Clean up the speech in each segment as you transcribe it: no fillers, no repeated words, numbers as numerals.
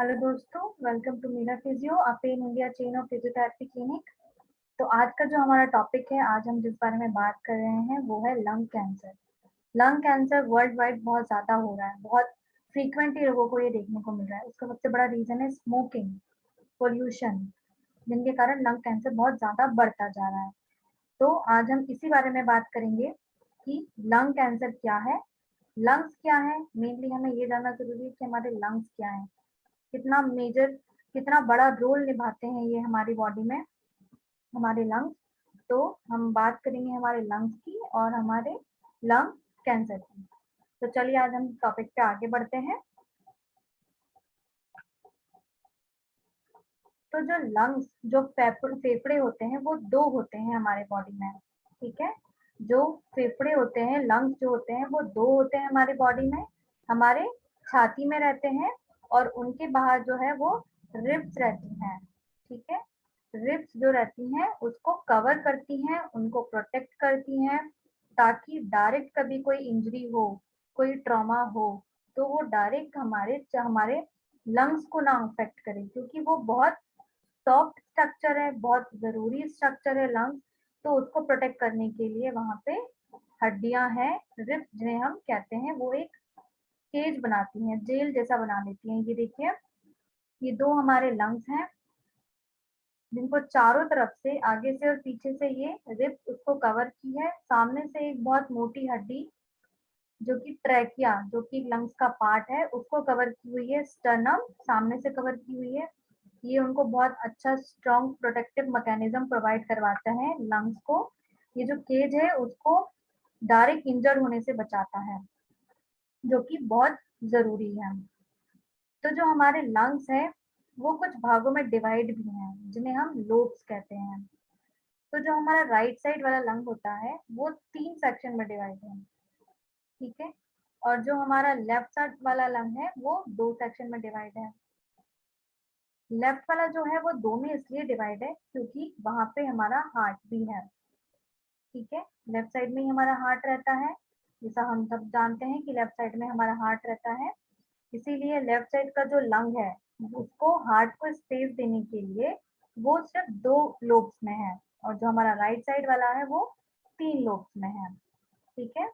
Hello दोस्तों, welcome to Meera physio, a pan India chain of physiotherapy clinic. तो आज का जो हमारा टॉपिक है, आज हम जिस बारे में बात कर रहे हैं वो है lung cancer. Lung cancer world wide बहुत ज्यादा हो रहा है, बहुत फ्रीक्वेंटली लोगों को ये देखने को मिल रहा है। उसका सबसे बड़ा रीजन है स्मोकिंग, पोल्यूशन, जिनके कारण लंग कैंसर बहुत ज्यादा बढ़ता जा रहा है। तो आज हम इसी बारे में बात करेंगे कि लंग कैंसर क्या है, लंग्स क्या है। मेनली हमें ये जानना जरूरी है कि हमारे लंग्स क्या है, कितना मेजर, कितना बड़ा रोल निभाते हैं ये हमारी बॉडी में, हमारे लंग्स। तो हम बात करेंगे हमारे लंग्स की और हमारे लंग कैंसर की। तो चलिए आज हम टॉपिक पे आगे बढ़ते हैं। तो जो लंग्स, जो फेफड़े होते हैं वो दो होते हैं हमारे बॉडी में, ठीक है। जो फेफड़े होते हैं, लंग्स जो होते हैं वो दो होते हैं हमारे बॉडी में, हमारे छाती में रहते हैं और उनके बाहर जो है वो रिब्स रहती हैं, ठीक है। रिब्स जो रहती हैं उसको कवर करती हैं, उनको प्रोटेक्ट करती हैं, ताकि डायरेक्ट कभी कोई इंजरी हो, कोई ट्रॉमा हो, तो वो डायरेक्ट हमारे हमारे लंग्स को ना अफेक्ट करे, क्योंकि वो बहुत सॉफ्ट स्ट्रक्चर है, बहुत जरूरी स्ट्रक्चर है लंग्स। तो उसको प्रोटेक्ट करने के लिए वहां पे हड्डियां हैं, रिब्स जिन्हें हम कहते हैं, वो एक केज बनाती हैं, जेल जैसा बना देती हैं। ये देखिए, ये दो हमारे लंग्स हैं, जिनको चारों तरफ से, आगे से और पीछे से, ये रिब्स उसको कवर की है। सामने से एक बहुत मोटी हड्डी जो कि ट्रैकिया, जो कि लंग्स का पार्ट है, उसको कवर की हुई है। स्टर्नम सामने से कवर की हुई है। ये उनको बहुत अच्छा स्ट्रॉन्ग प्रोटेक्टिव मैकेनिज्म प्रोवाइड करवाता है लंग्स को। ये जो केज है उसको डायरेक्ट इंजर्ड होने से बचाता है, जो कि बहुत जरूरी है। तो जो हमारे लंग्स है वो कुछ भागों में डिवाइड भी हैं, जिन्हें हम लोब्स कहते हैं। तो जो हमारा राइट साइड वाला लंग होता है वो 3 सेक्शन में डिवाइड है, ठीक है। और जो हमारा लेफ्ट साइड वाला लंग है वो 2 सेक्शन में डिवाइड है। लेफ्ट वाला जो है वो दो में इसलिए डिवाइड है क्योंकि वहां पे हमारा हार्ट भी है, ठीक है। लेफ्ट साइड में ही हमारा हार्ट रहता है, जैसा हम सब जानते हैं कि लेफ्ट साइड में हमारा हार्ट रहता है। इसीलिए लेफ्ट साइड का जो लंग है उसको हार्ट को स्पेस देने के लिए वो सिर्फ 2 लोब्स में है, और जो हमारा राइट साइड वाला है वो 3 लोब्स में है, ठीक है।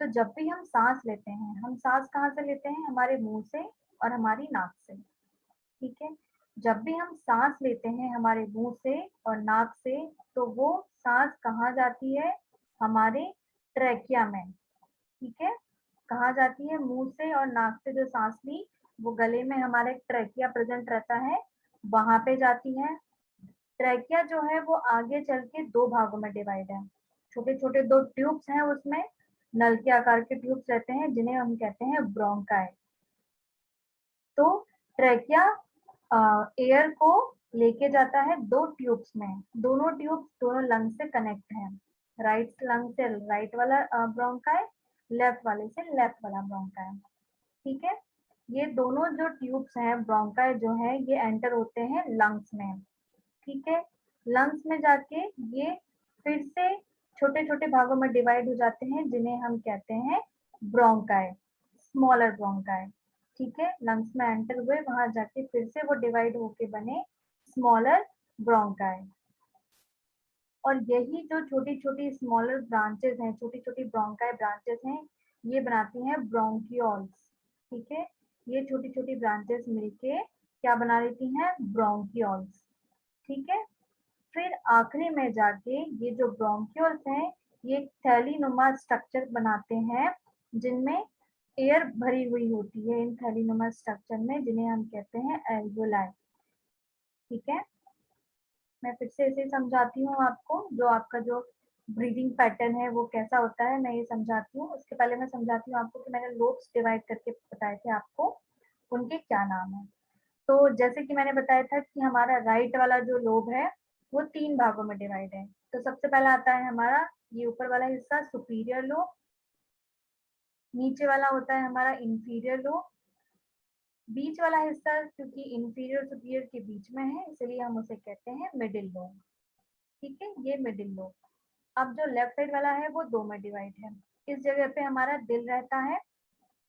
तो जब भी हम सांस लेते हैं, हम सांस कहाँ से लेते हैं? हमारे मुंह से और हमारी नाक से, ठीक है। जब भी हम सांस लेते हैं हमारे मुंह से और नाक से, तो वो सांस कहाँ जाती है? हमारे ट्रैकिया में, ठीक है। कहाँ जाती है? मुंह से और नाक से जो सांस ली वो गले में हमारे ट्रैकिया प्रेजेंट रहता है, वहां पे जाती है। ट्रैकिया जो है वो आगे चल के 2 भागों में डिवाइड है। छोटे छोटे 2 ट्यूब्स हैं उसमें, नल के आकार के ट्यूब्स रहते हैं, जिन्हें हम कहते हैं ब्रोंकाई। तो ट्रैकिया एयर को लेके जाता है 2 ट्यूब्स में, दोनों ट्यूब्स दोनों लंग से कनेक्ट हैं। राइट लंग से राइट वाला ब्रोंकाई, लेफ्ट वाले से लेफ्ट वाला ब्रोंकाई, ठीक है। ये दोनों जो ट्यूब्स हैं, ब्रोंकाई जो है, ये एंटर होते हैं लंग्स में, ठीक है। लंग्स में जाके ये फिर से छोटे छोटे भागों में डिवाइड हो जाते हैं, जिन्हें हम कहते हैं ब्रोंकाई, स्मॉलर ब्रोंकाई, ठीक है। लंग्स में एंटर हुए, वहां जाके फिर से वो डिवाइड होके बने स्मॉलर ब्रोंकाई। और यही जो छोटी छोटी स्मॉलर ब्रांचेस हैं, छोटी छोटी ब्रोंकाई ब्रांचेस हैं, ये बनाती हैं ब्रोंकियोल्स, ठीक है। ये छोटी छोटी ब्रांचेस मिलके क्या बना देती हैं? ब्रोंकियोल्स, ठीक है। फिर आखिरी में जाके ये जो ब्रोंक्यूल्स हैं, ये थैलीनुमा स्ट्रक्चर बनाते हैं, जिनमें एयर भरी हुई होती है, इन थैलीनुमा स्ट्रक्चर में, जिन्हें हम कहते हैं एल्वोलाई, ठीक है। मैं फिर से ऐसे समझाती हूँ आपको, जो आपका जो ब्रीदिंग पैटर्न है वो कैसा होता है, मैं ये समझाती हूँ। उसके पहले मैं समझाती हूँ आपको कि मैंने लोब्स डिवाइड करके बताए थे आपको, उनके क्या नाम है। तो जैसे कि मैंने बताया था कि हमारा राइट वाला जो लोब है वो 3 भागों में डिवाइड है। तो सबसे पहला आता है हमारा ये ऊपर वाला हिस्सा, सुपीरियर लोब। नीचे वाला होता है हमारा इंफीरियर लोब। बीच वाला हिस्सा, क्योंकि इंफीरियर सुपीरियर के बीच में है, इसलिए हम उसे कहते हैं मिडिल लोब, ठीक है। ये मिडिल लोब। अब जो लेफ्ट साइड वाला है वो 2 में डिवाइड है। इस जगह पे हमारा दिल रहता है,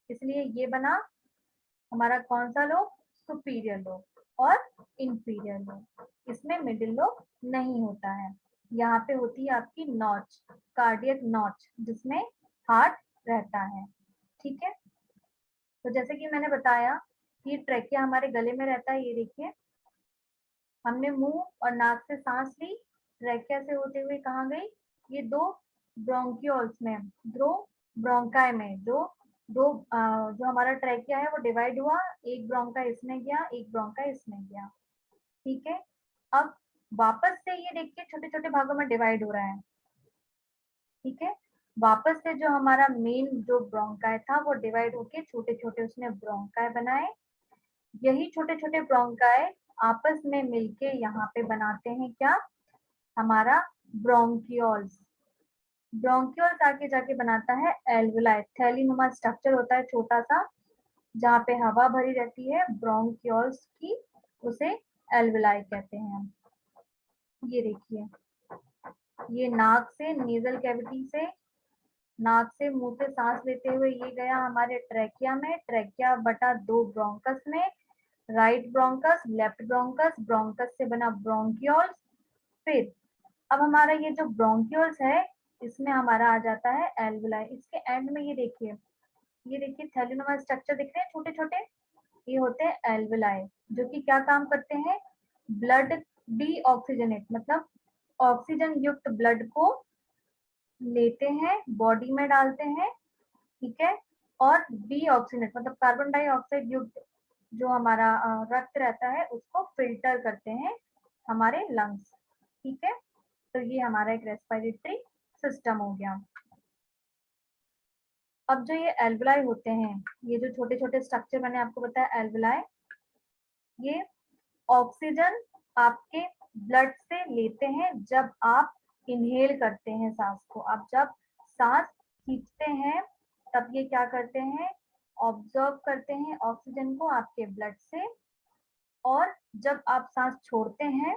इसलिए ये बना हमारा कौन सा लोब? सुपीरियर लोब और इंफीरियर लोब। इसमें मिडिल लोब नहीं होता है। यहाँ पे होती है आपकी नॉच, कार्डियक नॉच, जिसमें हार्ट रहता है। ठीक है, तो जैसे कि मैंने बताया कि ट्रेकिया हमारे गले में रहता है। ये देखिए, हमने मुंह और नाक से सांस ली, ट्रेकिया से होते हुए कहाँ गई? ये दो ब्रोंकियोल्स में, दो ब्रोंकाई में, जो हमारा ट्रेकिया है वो डिवाइड हुआ, एक ब्रोंका इसमें गया, एक ब्रोंका इसमें गया। ठीक है, अब वापस से ये देखिए छोटे छोटे भागों में डिवाइड हो रहा है। ठीक है, वापस से जो हमारा मेन जो ब्रोंकाई था वो डिवाइड होके छोटे छोटे उसने ब्रोंकाई बनाए। यही छोटे छोटे ब्रोंकाई आपस में मिलके यहाँ पे बनाते हैं क्या? हमारा ब्रोंकियोल्स। ब्रोंकियोल्स आके जाके बनाता है एल्वुलाई। थैलीनुमा स्ट्रक्चर होता है छोटा सा, जहाँ पे हवा भरी रहती है ब्रोंकियोल्स की, उसे एल्वुलाई कहते हैं। ये देखिए, ये नाक से, नेजल कैविटी से, नाक से मुंह से सांस लेते हुए ये गया हमारे ट्रेकिया में, ट्रेकिया बटा दो ब्रोंकस में, right bronchus, left bronchus, bronchus से बना ब्रोंकियोल्स। फिर अब हमारा ये जो ब्रोंकियोल्स है, इसमें हमारा आ जाता है एल्वुलाई। इसके एंड में ये देखिए थैलीनुमा स्ट्रक्चर दिख रहे हैं छोटे छोटे, ये होते हैं एल्वुलाई, जो कि क्या काम करते हैं? ब्लड डीऑक्सीजनेट, मतलब ऑक्सीजन युक्त ब्लड को लेते हैं, बॉडी में डालते हैं। ठीक है, और डीऑक्सीजनेट मतलब कार्बन डाइऑक्साइड युक्त जो हमारा रक्त रहता है उसको फिल्टर करते हैं हमारे लंग्स। ठीक है, तो ये हमारा एक रेस्पिरेटरी सिस्टम हो गया। अब जो ये एल्वुलाई होते हैं, ये जो छोटे छोटे स्ट्रक्चर मैंने आपको बताया एल्वुलाई, ये ऑक्सीजन आपके ब्लड से लेते हैं जब आप इनहेल करते हैं सांस को। आप जब सांस खींचते हैं तब ये क्या करते हैं? ऑब्जर्व करते हैं ऑक्सीजन को आपके ब्लड से, और जब आप सांस छोड़ते हैं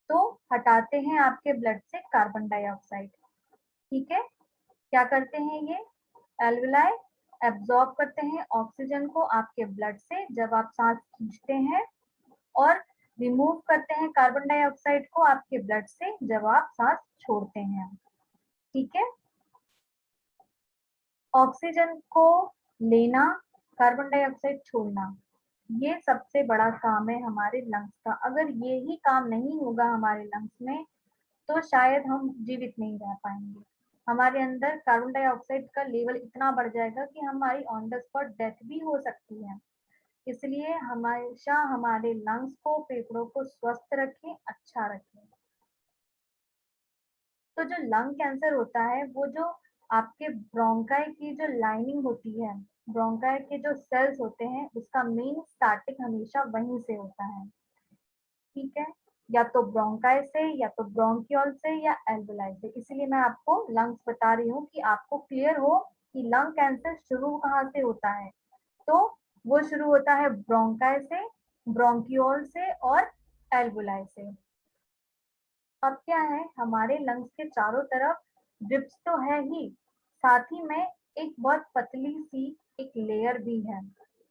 तो हटाते हैं आपके ब्लड से कार्बन डाइऑक्साइड। ठीक है, क्या करते हैं ये एल्वुलाई? एब्जॉर्ब करते हैं ऑक्सीजन को आपके ब्लड से जब आप सांस खींचते हैं, और रिमूव करते हैं कार्बन डाइऑक्साइड को आपके ब्लड से जब आप सांस छोड़ते हैं। ठीक है, ऑक्सीजन को लेना, कार्बन डाइऑक्साइड छोड़ना, ये सबसे बड़ा काम है हमारे लंग्स का। अगर ये ही काम नहीं होगा हमारे लंग्स में तो शायद हम जीवित नहीं रह पाएंगे। हमारे अंदर कार्बन डाइऑक्साइड का लेवल इतना बढ़ जाएगा कि हमारी ऑन द स्पॉट डेथ भी हो सकती है। इसलिए हमेशा हमारे लंग्स को, फेफड़ों को स्वस्थ रखें, अच्छा रखें। तो जो लंग कैंसर होता है वो जो आपके ब्रोंकाई की जो लाइनिंग होती है, ब्रोंकाई के जो सेल्स होते हैं, उसका मेन स्टार्टिंग हमेशा वहीं से होता है। ठीक है, या तो ब्रोंकाई से, या तो ब्रोंकियोल से, या एल्वुलाई से। इसीलिए मैं आपको लंग्स बता रही हूँ कि आपको क्लियर हो कि लंग कैंसर शुरू कहाँ से होता है। तो वो शुरू होता है ब्रोंकाई से, ब्रोंकियोल से और एल्वुलाई से। अब क्या है, हमारे लंग्स के चारों तरफ ड्रिप्स तो है ही, साथ ही में एक बहुत पतली सी एक लेयर भी है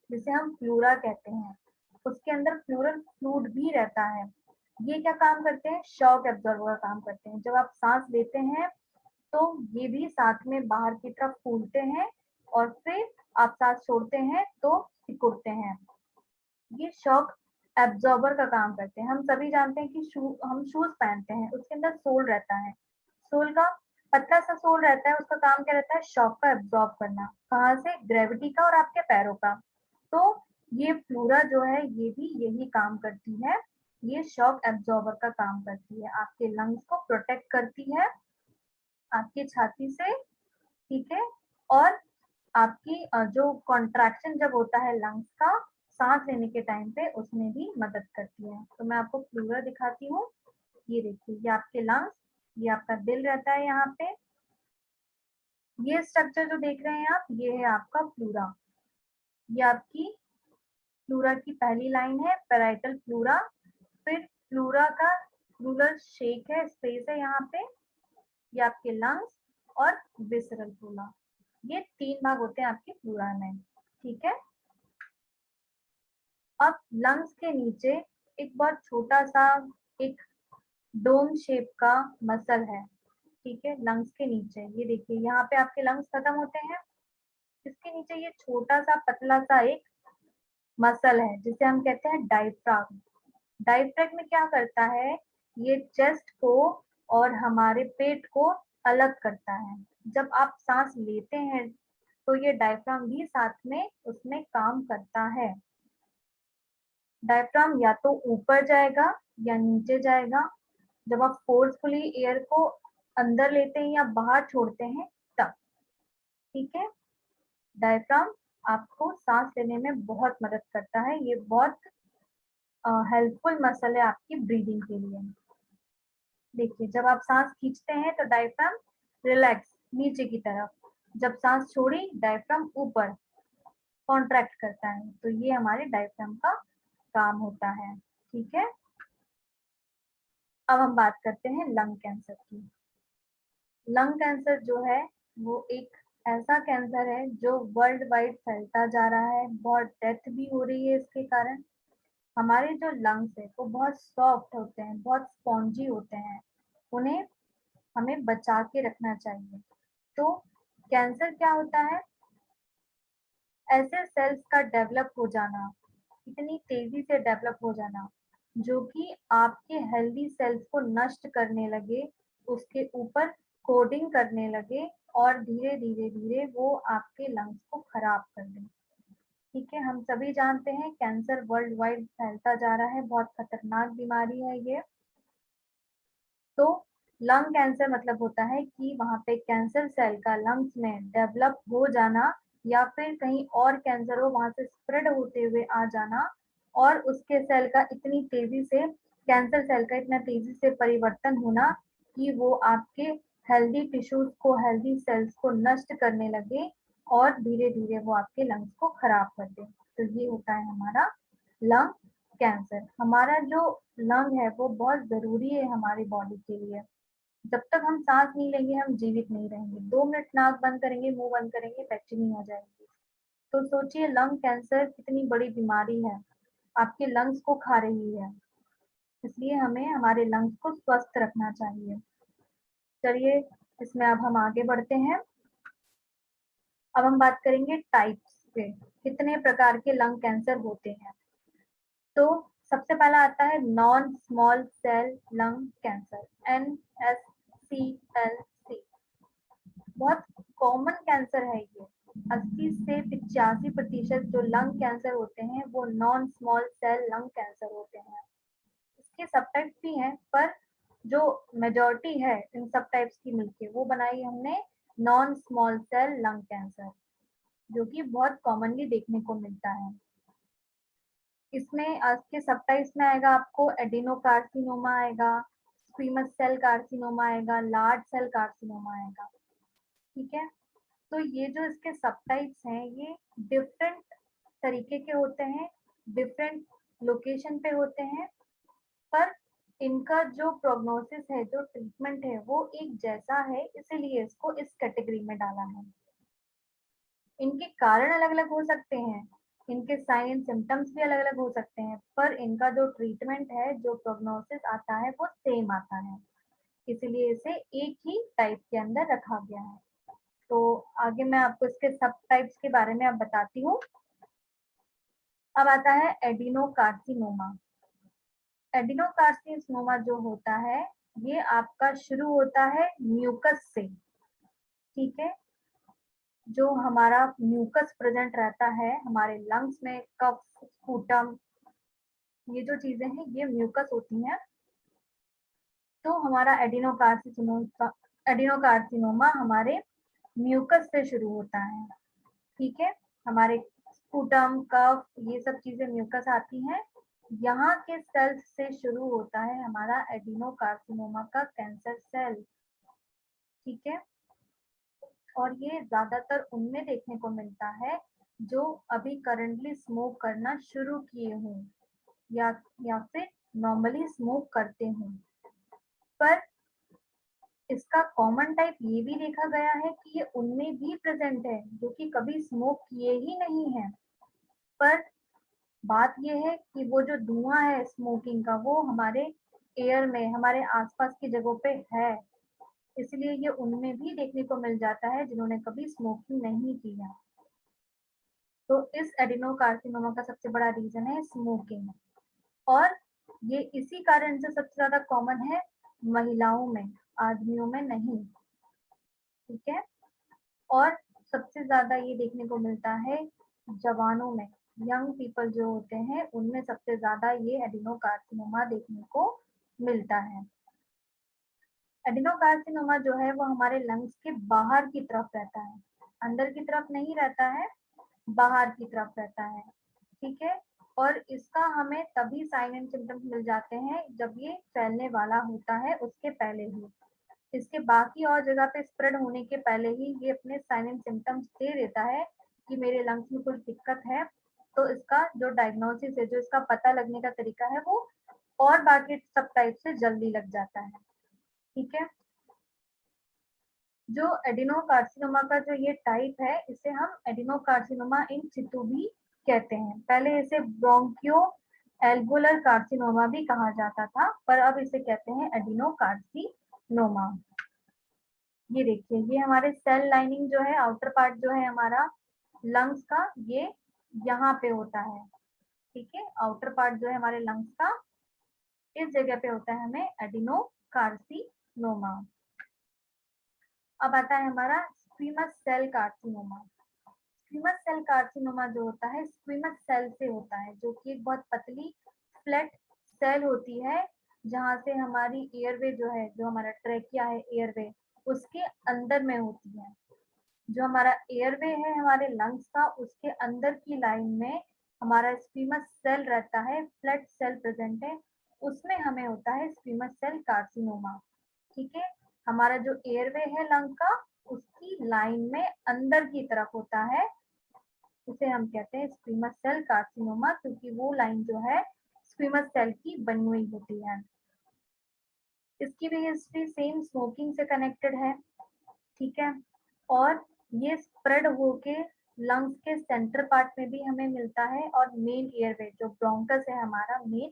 जिसे हम प्लूरा कहते हैं। उसके अंदर प्लूरल फ्लूइड भी रहता है। ये क्या काम करते हैं? शॉक एब्जॉर्बर का काम करते हैं। जब आप सांस लेते हैं तो ये भी साथ में बाहर की तरफ फूलते हैं, और फिर आप सांस छोड़ते हैं तो सिकुड़ते हैं। ये शॉक एब्जॉर्बर का काम करते हैं। हम सभी जानते हैं कि हम शूज पहनते हैं, उसके अंदर सोल रहता है, सोल का पतला सा सोल रहता है, उसका काम क्या रहता है? शॉक का एब्जॉर्ब करना। कहाँ से? ग्रेविटी का और आपके पैरों का। तो ये प्लूरा जो है ये भी यही काम करती है, ये शॉक एब्जॉर्बर का काम करती है, आपके लंग्स को प्रोटेक्ट करती है आपकी छाती से। ठीक है, और आपकी जो कॉन्ट्रैक्शन जब होता है लंग्स का सांस लेने के टाइम पे, उसमें भी मदद करती है। तो मैं आपको प्लूरा दिखाती हूँ। ये देखिए, ये आपके लंग्स, ये आपका दिल रहता है यहाँ पे। ये स्ट्रक्चर जो देख रहे हैं आप, ये है आपका प्लूरा। ये आपकी प्लूरा की पहली लाइन है, पेराइटल प्लूरा। फिर प्लूरा का प्लूरल शेक है, स्पेस है यहाँ पे। ये आपके लंग्स और विसरल प्लूरा, ये तीन भाग होते हैं आपके प्लूरा में। ठीक है, अब लंग्स के नीचे एक बहुत छोटा सा एक डोम शेप का मसल है, ठीक है। लंग्स के नीचे ये देखिए, यहाँ पे आपके लंग्स खत्म होते हैं, इसके नीचे ये छोटा सा पतला सा एक मसल है जिसे हम कहते हैं डायफ्राम। डायफ्राम में क्या करता है, ये चेस्ट को और हमारे पेट को अलग करता है। जब आप सांस लेते हैं तो ये डायफ्राम भी साथ में उसमें काम करता है। डायफ्राम या तो ऊपर जाएगा या नीचे जाएगा, जब आप फोर्सफुली एयर को अंदर लेते हैं या बाहर छोड़ते हैं तब, ठीक है। डायफ्राम आपको सांस लेने में बहुत मदद करता है, ये बहुत हेल्पफुल मसल है आपकी ब्रीदिंग के लिए। देखिए, जब आप सांस खींचते हैं तो डायफ्राम रिलैक्स नीचे की तरफ, जब सांस छोड़ी डायफ्राम ऊपर कॉन्ट्रैक्ट करता है, तो ये हमारे डायफ्राम का काम होता है, ठीक है। अब हम बात करते हैं लंग कैंसर की। लंग कैंसर जो है वो एक ऐसा कैंसर है जो वर्ल्ड वाइड फैलता जा रहा है, बहुत डेथ भी हो रही है इसके कारण। हमारे जो लंग्स है वो बहुत सॉफ्ट होते हैं, बहुत स्पॉन्जी होते हैं, उन्हें हमें बचा के रखना चाहिए। तो कैंसर क्या होता है, ऐसे सेल्स का डेवलप हो जाना, इतनी तेजी से डेवलप हो जाना जो कि आपके हेल्दी सेल्स को नष्ट करने लगे, उसके ऊपर कोडिंग करने लगे और धीरे धीरे धीरे वो आपके लंग्स को खराब कर दे, ठीक है। हम सभी जानते हैं कैंसर वर्ल्ड वाइड फैलता जा रहा है, बहुत खतरनाक बीमारी है ये। तो लंग कैंसर मतलब होता है कि वहाँ पे कैंसर सेल का लंग्स में डेवलप हो जाना, या फिर कहीं और कैंसर हो वहां से स्प्रेड होते हुए आ जाना, और उसके सेल का इतनी तेजी से, कैंसर सेल का इतना तेजी से परिवर्तन होना कि वो आपके हेल्दी टिश्यूज को, हेल्दी सेल्स को नष्ट करने लगे और धीरे धीरे वो आपके लंग्स को खराब कर दे। तो ये होता है हमारा लंग कैंसर। हमारा जो लंग है वो बहुत जरूरी है हमारी बॉडी के लिए। जब तक हम सांस नहीं लेंगे हम जीवित नहीं रहेंगे। 2 मिनट नाक बंद करेंगे, मुंह बंद करेंगे, पैक्चुअली हो जाएगी। तो सोचिए लंग कैंसर कितनी बड़ी बीमारी है, आपके लंग्स को खा रही है, इसलिए हमें हमारे लंग्स को स्वस्थ रखना चाहिए। चलिए इसमें अब हम आगे बढ़ते हैं। अब हम बात करेंगे टाइप्स पे, कितने प्रकार के लंग कैंसर होते हैं। तो सबसे पहला आता है non small cell lung cancer, NSCLC। बहुत कॉमन कैंसर है ये। 80 से 85% जो लंग कैंसर होते हैं वो non small cell lung cancer होते हैं। इसके सबटाइप्स भी हैं, पर जो मेजॉरिटी है इन सबटाइप्स की मिलके वो बनाई हमने non small cell lung cancer, जो कि बहुत कॉमनली देखने को मिलता है। इसमें के सबटाइप्स में आएगा आपको एडिनोकार्सिनोमा आएगा, स्क्वीमस सेल कार्सिनोमा आएगा, लार्ज सेल कार्सिनोमा आएगा, ठीक है। तो ये जो इसके सबटाइप्स हैं ये डिफरेंट तरीके के होते हैं, डिफरेंट लोकेशन पे होते हैं, पर इनका जो प्रोग्नोसिस है, जो ट्रीटमेंट है वो एक जैसा है, इसीलिए इसको इस कैटेगरी में डाला है। इनके कारण अलग अलग हो सकते हैं, इनके साइन एंड सिम्टम्स भी अलग अलग हो सकते हैं, पर इनका जो ट्रीटमेंट है, जो प्रोग्नोसिस आता है वो सेम आता है, इसीलिए इसे एक ही टाइप के अंदर रखा गया है। तो आगे मैं आपको इसके सब टाइप्स के बारे में अब बताती हूँ। अब आता है एडिनोकार्सिनोमा। एडिनोकार्सिनोमा जो होता है ये आपका शुरू होता है म्यूकस से, ठीक है। जो हमारा म्यूकस प्रेजेंट रहता है हमारे लंग्स में, कफ, स्पूटम, ये जो चीजें हैं ये म्यूकस होती हैं। तो हमारा एडिनोकार्सिनोमा हमारे म्यूकस से शुरू होता है, ठीक है। हमारे स्पूटम, कफ, ये सब चीजें म्यूकस आती हैं, यहाँ के सेल्स से शुरू होता है हमारा एडिनोकार्सिनोमा का कैंसर सेल, ठीक है। और ये ज्यादातर उनमें देखने को मिलता है जो अभी करंटली स्मोक करना शुरू किए हों या फिर नॉर्मली स्मोक करते हों। पर इसका कॉमन टाइप ये भी देखा गया है कि ये उनमें भी प्रेजेंट है जो कि कभी स्मोक किए ही नहीं है, पर बात ये है कि वो जो धुआं है स्मोकिंग का वो हमारे एयर में, हमारे आसपास की जगहों पे है, इसलिए ये उनमें भी देखने को मिल जाता है जिन्होंने कभी स्मोकिंग नहीं की है। तो इस एडिनोकार्सिनोमा का सबसे बड़ा रीजन है स्मोकिंग, और ये इसी कारण से सबसे ज्यादा कॉमन है महिलाओं में, आदमियों में नहीं। ठीक है, और सबसे ज्यादा ये देखने को मिलता है जवानों में, यंग पीपल जो होते हैं उनमें सबसे ज्यादा ये एडिनोकार्सिनोमा देखने को मिलता है। एडिनोकार्सिनोमा जो है वो हमारे लंग्स के बाहर की तरफ रहता है, अंदर की तरफ नहीं रहता है, बाहर की तरफ रहता है। ठीक है, और इसका हमें तभी साइन एंड सिम्टम्स मिल जाते हैं जब ये फैलने वाला होता है, उसके पहले ही। इसके बाकी और जगह पे स्प्रेड होने के पहले ही ये अपने साइन एंड सिम्टम्स दे देता है कि मेरे लंग्स में कुछ दिक्कत है। तो इसका जो डायग्नोसिस है, जो इसका पता लगने का तरीका है, वो और बाकी सब टाइप से जल्दी लग जाता है। ठीक है, जो एडिनोकार्सिनोमा का जो ये टाइप है, इसे हम एडिनोकार्सिनोमा इन सितु भी कहते हैं। पहले इसे ब्रोंकियो एल्वोलर कार्सिनोमा भी कहा जाता था, पर अब इसे कहते हैं एडिनोकार्सिनोमा। ये देखिए, ये हमारे सेल लाइनिंग जो है, आउटर पार्ट जो है हमारा लंग्स का, ये यहाँ पे होता है। ठीक है, आउटर पार्ट जो है हमारे लंग्स का, इस जगह पे होता है हमें एडिनोकार्सिनोमा। अब आता है हमारा स्क्वीमस सेल कार्सिनोमा। स्क्वीमस सेल कार्सिनोमा जो होता है स्क्वीमस सेल से होता है, जो कि एक बहुत पतली फ्लैट सेल होती है, जहां से हमारी एयरवे जो है, जो हमारा ट्रेकिया है एयरवे, उसके अंदर में होती है। जो हमारा एयरवे है हमारे लंग्स का, उसके अंदर की लाइन में हमारा स्क्वीमस सेल रहता है, फ्लैट सेल प्रेजेंट है, उसमें हमें होता है स्क्वीमस सेल कार्सिनोमा। ठीक है, हमारा जो एयरवे है लंग का, उसकी लाइन में अंदर की तरफ होता है, उसे हम कहते हैं स्क्वीमस सेल कार्सिनोमा, क्योंकि वो लाइन जो है स्क्वीमस सेल की बनी हुई होती है। इसकी भी हिस्ट्री सेम स्मोकिंग से कनेक्टेड है। ठीक है, और ये स्प्रेड होके लंग्स के सेंटर पार्ट में भी हमें मिलता है, और मेन एयरवे जो ब्रोंकस है हमारा मेन,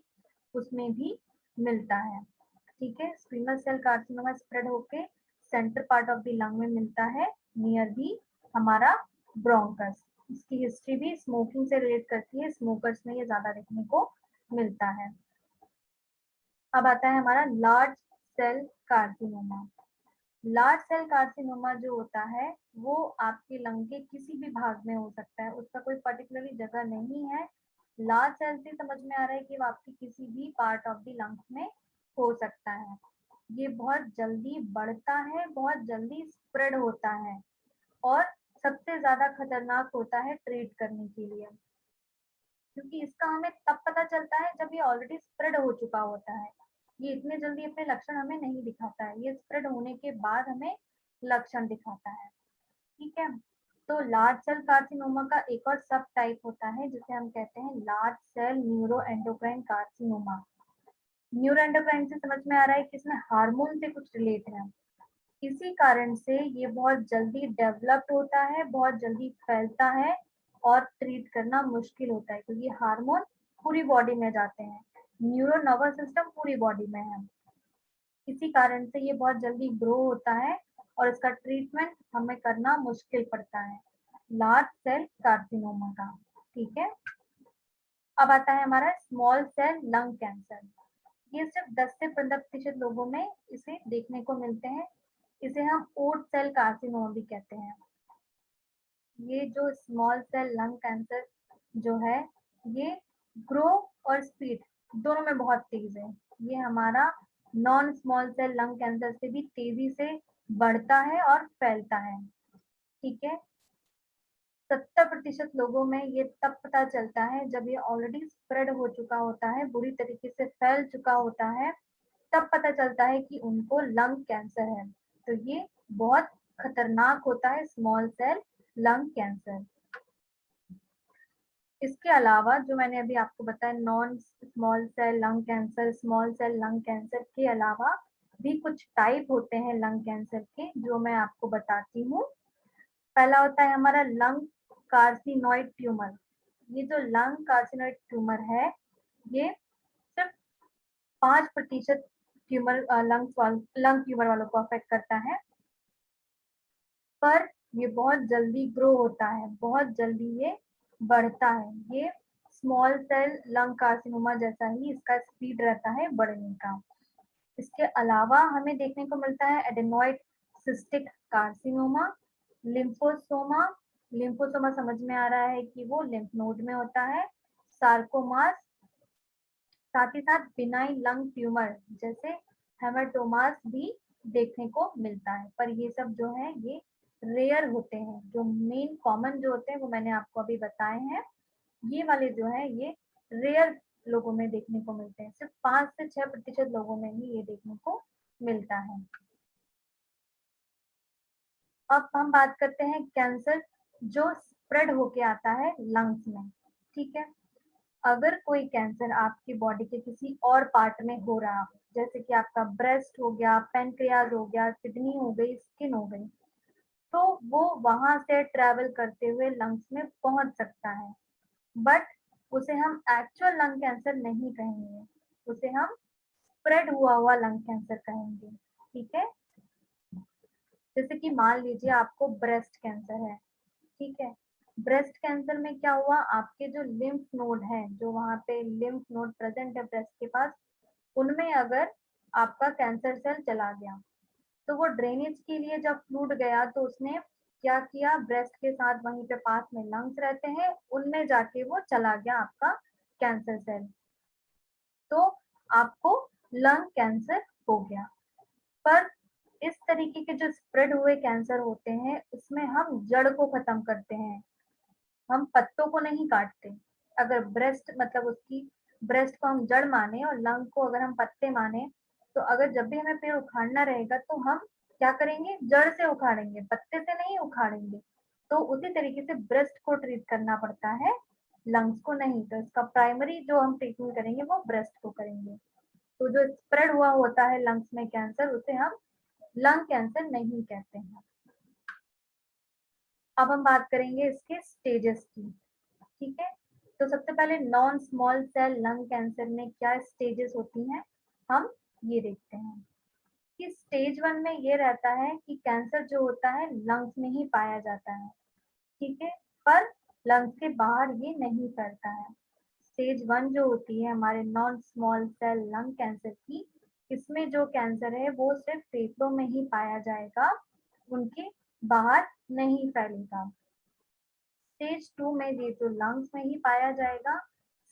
उसमें भी मिलता है। ठीक है, स्क्वीमस सेल कार्सिनोमा स्प्रेड होके centre part of the lung में मिलता है, नियर भी हमारा ब्रोंकस। इसकी हिस्ट्री भी स्मोकिंग से रिलेट करती है, स्मोकर्स में ये ज्यादा देखने को मिलता है। अब आता है हमारा large cell carcinoma. Large cell carcinoma जो होता है वो आपके लंग के किसी भी भाग में हो सकता है, उसका कोई पर्टिकुलरली जगह नहीं है। लार्ज सेल से समझ में आ रहा है कि वो आपकी किसी भी पार्ट ऑफ द लंग्स में हो सकता है। ये बहुत जल्दी बढ़ता है, बहुत जल्दी स्प्रेड होता है, और सबसे ज्यादा खतरनाक होता है ट्रीट करने के लिए, क्योंकि इसका हमें तब पता चलता है जब ये ऑलरेडी स्प्रेड हो चुका होता है। ये इतने जल्दी अपने लक्षण हमें नहीं दिखाता है, ये स्प्रेड होने के बाद हमें लक्षण दिखाता है। ठीक है, तो लार्ज सेल कार्सिनोमा का एक और सब टाइप होता है जिसे हम कहते हैं large cell neuroendocrine carcinoma. Neuroendocrine से समझ में आ रहा है कि इसमें हार्मोन से कुछ रिलेट है, इसी कारण से ये बहुत जल्दी डेवलप्ड होता है, बहुत जल्दी फैलता है, और ट्रीट करना मुश्किल होता है, क्योंकि हार्मोन पूरी बॉडी में जाते हैं, न्यूरो नर्वस सिस्टम पूरी बॉडी में है। इसी कारण से ये बहुत जल्दी ग्रो होता है, और इसका ट्रीटमेंट हमें करना मुश्किल पड़ता है, लार्ज सेल कार्सिनोमा का। ठीक है, अब आता है हमारा स्मॉल सेल लंग कैंसर। ये सिर्फ 10 से 15% लोगों में इसे देखने को मिलते हैं। इसे हम ओट सेल कार्सिनोमा भी कहते हैं। ये जो स्मॉल सेल लंग कैंसर जो है, ये ग्रो और स्पीड दोनों में बहुत तेज है। ये हमारा non small cell lung cancer से भी तेजी से बढ़ता है और फैलता है। ठीक है, 70% लोगों में ये तब पता चलता है जब ये ऑलरेडी स्प्रेड हो चुका होता है, बुरी तरीके से फैल चुका होता है, तब पता चलता है कि उनको लंग कैंसर है। तो ये बहुत खतरनाक होता है स्मॉल सेल लंग कैंसर। इसके अलावा जो मैंने अभी आपको बताया, non small cell lung cancer, small cell lung cancer के अलावा भी कुछ टाइप होते हैं लंग कैंसर के, जो मैं आपको बताती हूँ। पहला होता है हमारा लंग कार्सिनोइड ट्यूमर। ये जो लंग कार्सिनोइड ट्यूमर है ये सिर्फ 5% ट्यूमर लंग ट्यूमर वालों को अफेक्ट करता है, पर ये बहुत जल्दी ग्रो होता है, बहुत जल्दी ये बढ़ता है। ये स्मॉल सेल लंग कार्सिनोमा जैसा ही इसका स्पीड रहता है बढ़ने का। इसके अलावा हमें देखने को मिलता है एडेनोइड सिस्टिक कार्सिनोमा, लिम्फोसोमा। लिम्फोसोमा समझ में आ रहा है कि वो लिम्फ नोड में होता है, सार्कोमास, साथ ही साथ बिनाइन लंग ट्यूमर जैसे हेमाटोमास भी देखने को मिलता है। पर ये सब जो है ये रेयर होते हैं। जो मेन कॉमन जो होते हैं वो मैंने आपको अभी बताए हैं। ये वाले जो है ये रेयर लोगों में देखने को मिलते हैं, सिर्फ 5 से 6% लोगों में ही ये देखने को मिलता है। अब हम बात करते हैं कैंसर जो स्प्रेड होके आता है लंग्स में। ठीक है, अगर कोई कैंसर आपकी बॉडी के किसी और पार्ट में हो रहा हो, जैसे कि आपका ब्रेस्ट हो गया, पेनक्रियाज हो गया, किडनी हो गई, स्किन हो गई, तो वो वहां से ट्रेवल करते हुए लंग्स में पहुंच सकता है, बट उसे हम एक्चुअल लंग कैंसर नहीं कहेंगे, उसे हम स्प्रेड हुआ हुआ लंग कैंसर कहेंगे। ठीक है, जैसे कि मान लीजिए आपको ब्रेस्ट कैंसर है। ठीक है, ब्रेस्ट कैंसर में क्या हुआ, आपके जो लिम्फ नोड है, जो वहां पे लिम्फ नोड प्रेजेंट है ब्रेस्ट के पास, उनमें अगर आपका कैंसर सेल चला गया, तो वो ड्रेनेज के लिए जब फ्लूड गया तो उसने क्या किया, ब्रेस्ट के साथ वहीं पे पास में लंग्स रहते हैं, उनमें जाके वो चला गया आपका कैंसर सेल, तो आपको लंग कैंसर हो गया। पर इस तरीके के जो स्प्रेड हुए कैंसर होते हैं उसमें हम जड़ को खत्म करते हैं, हम पत्तों को नहीं काटते। अगर ब्रेस्ट मतलब उसकी ब्रेस्ट को हम जड़ माने और लंग को अगर हम पत्ते माने, तो अगर जब भी हमें पेड़ उखाड़ना रहेगा तो हम क्या करेंगे, जड़ से उखाड़ेंगे, पत्ते से नहीं उखाड़ेंगे। तो उसी तरीके से ब्रेस्ट को ट्रीट करना पड़ता है, लंग्स को नहीं। तो इसका प्राइमरी जो हम ट्रीटमेंट करेंगे वो ब्रेस्ट को करेंगे। तो जो स्प्रेड हुआ होता है लंग्स में कैंसर उसे हम लंग कैंसर नहीं कहते हैं। अब हम बात करेंगे इसके स्टेजेस की। ठीक है, तो सबसे पहले non small cell lung cancer में क्या स्टेजेस होती हैं, हम ये देखते हैं कि स्टेज 1 में ये रहता है कि कैंसर जो होता है लंग्स में ही पाया जाता है। ठीक है, पर लंग्स के बाहर ये नहीं फैलता है। स्टेज 1 जो होती है हमारे non small cell lung cancer की, इसमें जो कैंसर है वो सिर्फ फेफड़ों में ही पाया जाएगा, उनके बाहर नहीं फैलेगा। स्टेज 2 में ये तो लंग्स में ही पाया जाएगा,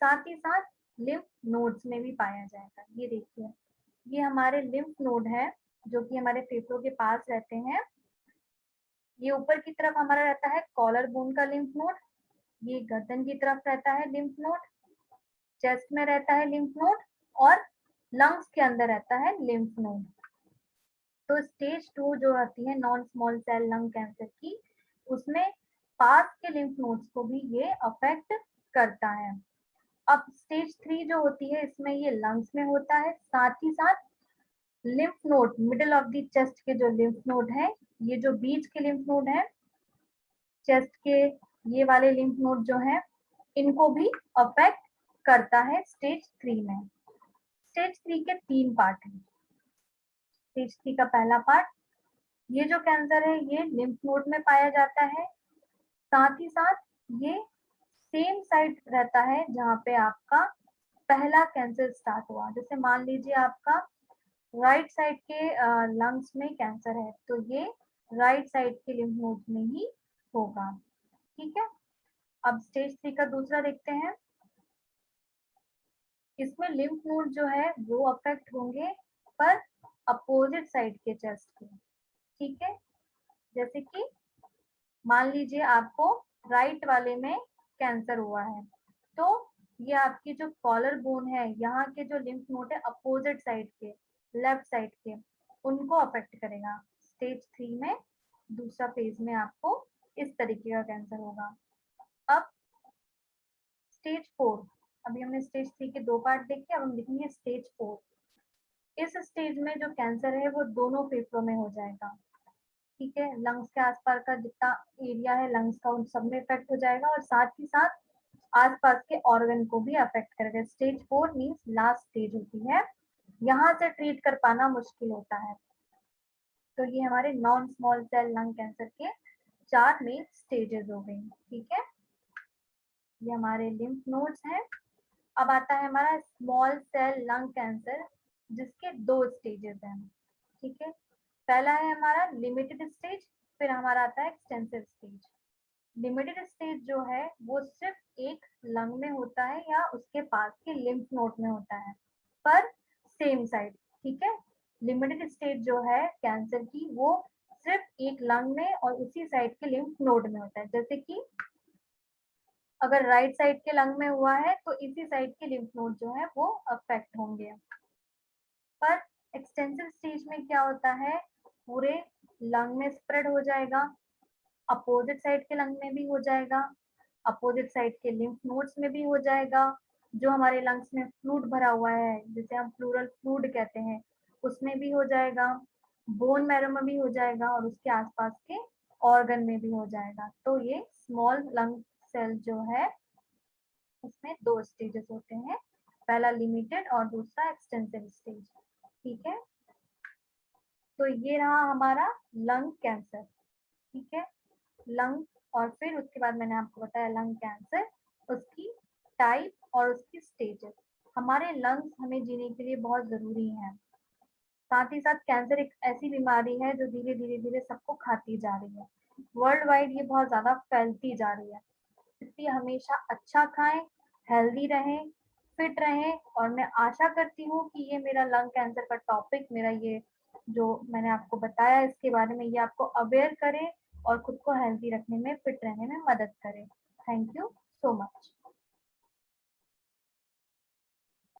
साथ ही साथ लिम्फ नोड्स में भी पाया जाएगा। ये देखिए, ये हमारे लिम्फ नोड है जो कि हमारे फेफड़ों के पास रहते हैं। ये ऊपर की तरफ हमारा रहता है कॉलर बोन का लिम्फ नोड, ये गर्दन की तरफ रहता है लिम्फ नोड, चेस्ट में रहता है लिम्फ नोड, और लंग्स के अंदर रहता है लिम्फ नोड। तो स्टेज 2 जो आती है non small cell lung cancer की, उसमें पास के लिम्फ नोड्स को भी ये अफेक्ट करता है। अब स्टेज 3 जो होती है इसमें ये लंग्स में होता है, साथ ही साथ lymph node middle of the chest के जो लिम्फ नोड है, ये जो बीच के लिम्फ नोड है चेस्ट के, ये वाले लिम्फ नोड जो है इनको भी अफेक्ट करता है स्टेज 3 में। स्टेज 3 के 3 पार्ट हैं। स्टेज 3 का पहला पार्ट, ये जो कैंसर है ये लिम्फ नोड में पाया जाता है, साथ ही साथ ये सेम साइड रहता है जहाँ पे आपका पहला कैंसर स्टार्ट हुआ। जैसे मान लीजिए आपका राइट साइड के लंग्स में कैंसर है, तो ये राइट साइड के लिम्फ नोड में ही होगा। ठीक है, अब स्टेज 3 का दूसरा देखते हैं। इसमें लिम्फ नोड जो है वो अफेक्ट होंगे, पर अपोजिट साइड के चेस्ट के। ठीक है, जैसे कि मान लीजिए आपको राइट वाले में कैंसर हुआ है, तो ये आपकी जो कॉलर बोन है, यहाँ के जो लिम्फ नोड है अपोजिट साइड के, लेफ्ट साइड के, उनको अफेक्ट करेगा। स्टेज 3 में दूसरा फेज में आपको इस तरीके का कैंसर होगा। अब स्टेज 4, अभी हमने स्टेज 3 के 2 पार्ट देखे, अब हम देखेंगे स्टेज 4। इस स्टेज में जो कैंसर है वो दोनों फेफड़ों में हो जाएगा। ठीक है, लंग्स के आसपास का जितना एरिया है लंग्स का उन सब में इफेक्ट हो जाएगा, और साथ ही साथ आसपास के ऑर्गन को भी अफेक्ट करेगा। स्टेज 4 मीन्स लास्ट स्टेज होती है, यहाँ से ट्रीट कर पाना मुश्किल होता है। तो ये हमारे non small cell lung cancer के 4 मेन स्टेजेस हो गई, ठीक है। ये हमारे लिम्फ नोड्स हैं। अब आता है हमारा स्मॉल सेल लंग कैंसर, जिसके 2 स्टेजेस हैं, ठीक है। पहला है हमारा लिमिटेड स्टेज, फिर हमारा आता है एक्सटेंसिव स्टेज। लिमिटेड स्टेज जो है वो सिर्फ एक लंग में होता है या उसके पास के लिम्फ नोड में होता है, पर सेम साइड, ठीक है। लिमिटेड स्टेज जो है कैंसर की वो सिर्फ एक लंग में और उसी साइड के लिम्फ नोड में होता है। जैसे कि अगर राइट साइड के लंग में हुआ है तो इसी साइड के लिम्फ नोड जो है वो अफेक्ट होंगे। पर एक्सटेंसिव स्टेज में क्या होता है, पूरे लंग में स्प्रेड हो जाएगा, अपोजिट साइड के लंग में भी हो जाएगा, अपोजिट साइड के लिम्फ नोड्स में भी हो जाएगा, जो हमारे लंग्स में फ्लूइड भरा हुआ है जिसे हम प्लूरल फ्लूइड कहते हैं उसमें भी हो जाएगा, बोन मैरो में भी हो जाएगा और उसके आसपास के ऑर्गन में भी हो जाएगा। तो ये स्मॉल लंग सेल जो है उसमें 2 स्टेजेस होते हैं, पहला लिमिटेड और दूसरा एक्सटेंसिव स्टेज, ठीक है। तो ये रहा हमारा लंग कैंसर, ठीक है। लंग, और फिर उसके बाद मैंने आपको बताया लंग कैंसर, उसकी टाइप और उसकी स्टेजेस। हमारे लंग्स हमें जीने के लिए बहुत जरूरी हैं। साथ ही साथ कैंसर एक ऐसी बीमारी है जो धीरे धीरे धीरे सबको खाती जा रही है। वर्ल्ड वाइड ये बहुत ज्यादा फैलती जा रही है, इसलिए हमेशा अच्छा खाएं, हेल्दी रहें, फिट रहें। और मैं आशा करती हूँ कि ये मेरा लंग कैंसर का टॉपिक, मेरा ये जो मैंने आपको बताया इसके बारे में, ये आपको अवेयर करे और खुद को हेल्दी रखने में, फिट रहने में मदद करे। Thank you so much.